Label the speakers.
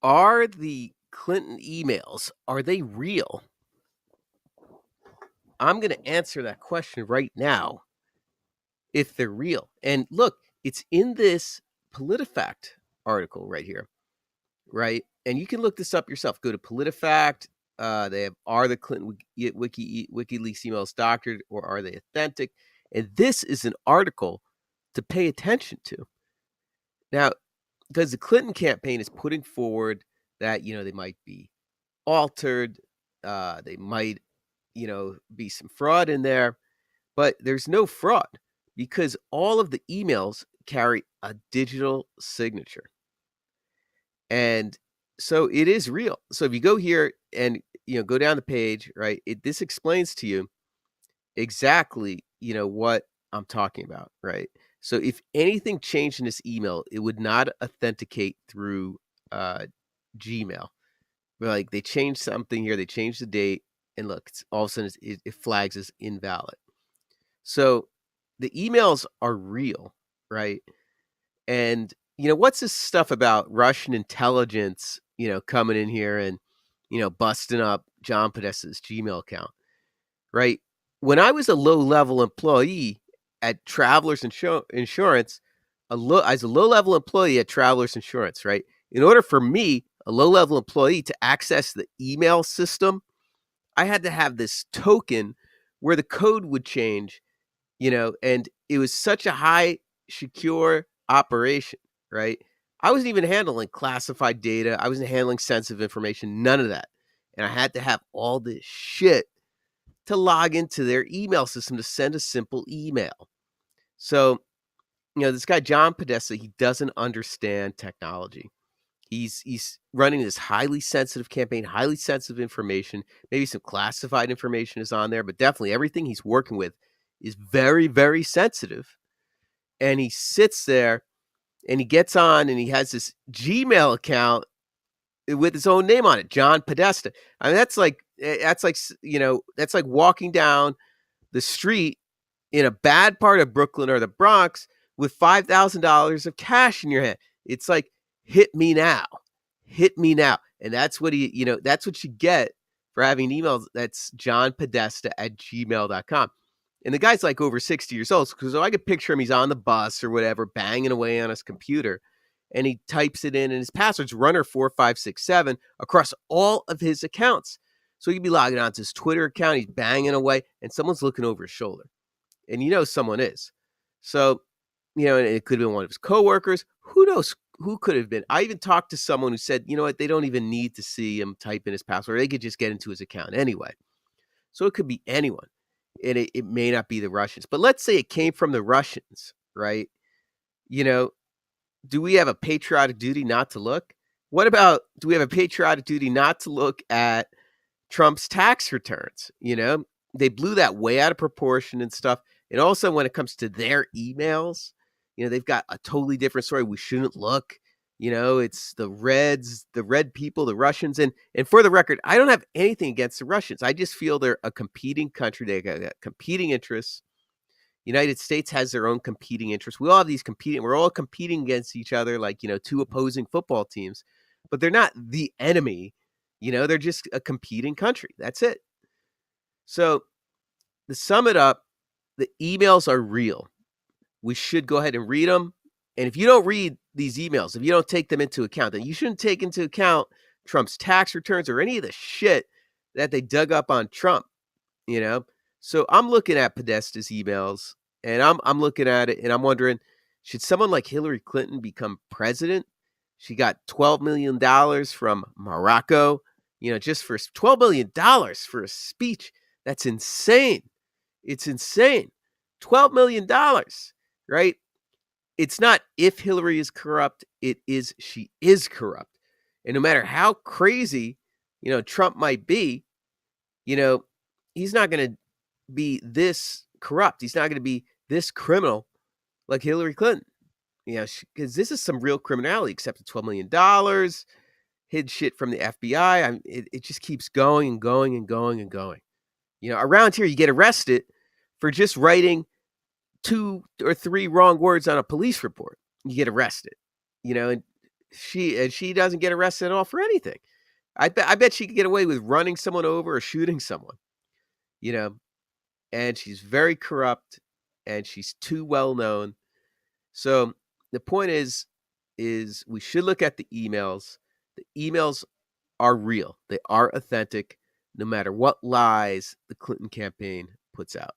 Speaker 1: Are the Clinton emails, are they real? I'm going to answer that question right now if they're real. And look, it's in this PolitiFact article right here, right? And you can look this up yourself. Go to PolitiFact. They have are the Clinton WikiLeaks emails doctored or are they authentic? And this is an article to pay attention to. Now, because the Clinton campaign is putting forward that, they might be altered, they might, be some fraud in there, but there's no fraud because all of the emails carry a digital signature. And so it is real. So if you go here and, go down the page, right, this explains to you exactly, what I'm talking about, right? So if anything changed in this email, it would not authenticate through Gmail. Like they changed something here, they changed the date, and look, all of a sudden it flags as invalid. So the emails are real, right? And what's this stuff about Russian intelligence, coming in here and busting up John Podesta's Gmail account, right? When I was a low-level employee at Travelers Insurance, as a low-level employee at Travelers Insurance, right? In order for me, a low-level employee, to access the email system, I had to have this token where the code would change, and it was such a high secure operation, right? I wasn't even handling classified data. I wasn't handling sensitive information, none of that. And I had to have all this shit to log into their email system to send a simple email. So, this guy, John Podesta, he doesn't understand technology. He's running this highly sensitive campaign, highly sensitive information. Maybe some classified information is on there, but definitely everything he's working with is very, very sensitive. And he sits there and he gets on and he has this Gmail account with his own name on it, John Podesta. I mean, that's like walking down the street in a bad part of Brooklyn or the Bronx with $5,000 of cash in your hand. It's like, hit me now, and that's what that's what you get for having an email that's John Podesta at gmail.com. And the guy's like over 60 years old, because I could picture him, he's on the bus or whatever, banging away on his computer, and he types it in, and his password's runner4567 across all of his accounts. So he could be logging on to his Twitter account, he's banging away, and someone's looking over his shoulder. And someone is. So, and it could have been one of his coworkers. Who knows who could have been? I even talked to someone who said, you know what, they don't even need to see him type in his password. They could just get into his account anyway. So it could be anyone. And it may not be the Russians. But let's say it came from the Russians, right? Do we have a patriotic duty not to look? What about, do we have a patriotic duty not to look at Trump's tax returns? They blew that way out of proportion and stuff. And also when it comes to their emails, they've got a totally different story. We shouldn't look. It's the Reds, the red people, the Russians. And for the record, I don't have anything against the Russians. I just feel they're a competing country. They got competing interests. United States has their own competing interests. We all have these we're all competing against each other like, two opposing football teams. But they're not the enemy. They're just a competing country. That's it. So to sum it up, the emails are real. We should go ahead and read them. And if you don't read these emails, if you don't take them into account, then you shouldn't take into account Trump's tax returns or any of the shit that they dug up on Trump, So I'm looking at Podesta's emails, and I'm looking at it, and I'm wondering, should someone like Hillary Clinton become president? She got $12 million from Morocco, just for $12 million for a speech. That's insane. It's insane. $12 million, right? It's not if Hillary is corrupt, it is she is corrupt. And no matter how crazy, Trump might be, he's not going to be this corrupt. He's not going to be this criminal like Hillary Clinton. Because this is some real criminality, accepted $12 million, hid shit from the FBI. It just keeps going and going and going and going. Around here, you get arrested for just writing 2 or 3 wrong words on a police report. You get arrested, and She doesn't get arrested at all for anything. I bet she could get away with running someone over or shooting someone, you know, and she's very corrupt and she's too well known. So the point is we should look at the emails. The emails are real. They are authentic no matter what lies the Clinton campaign puts out.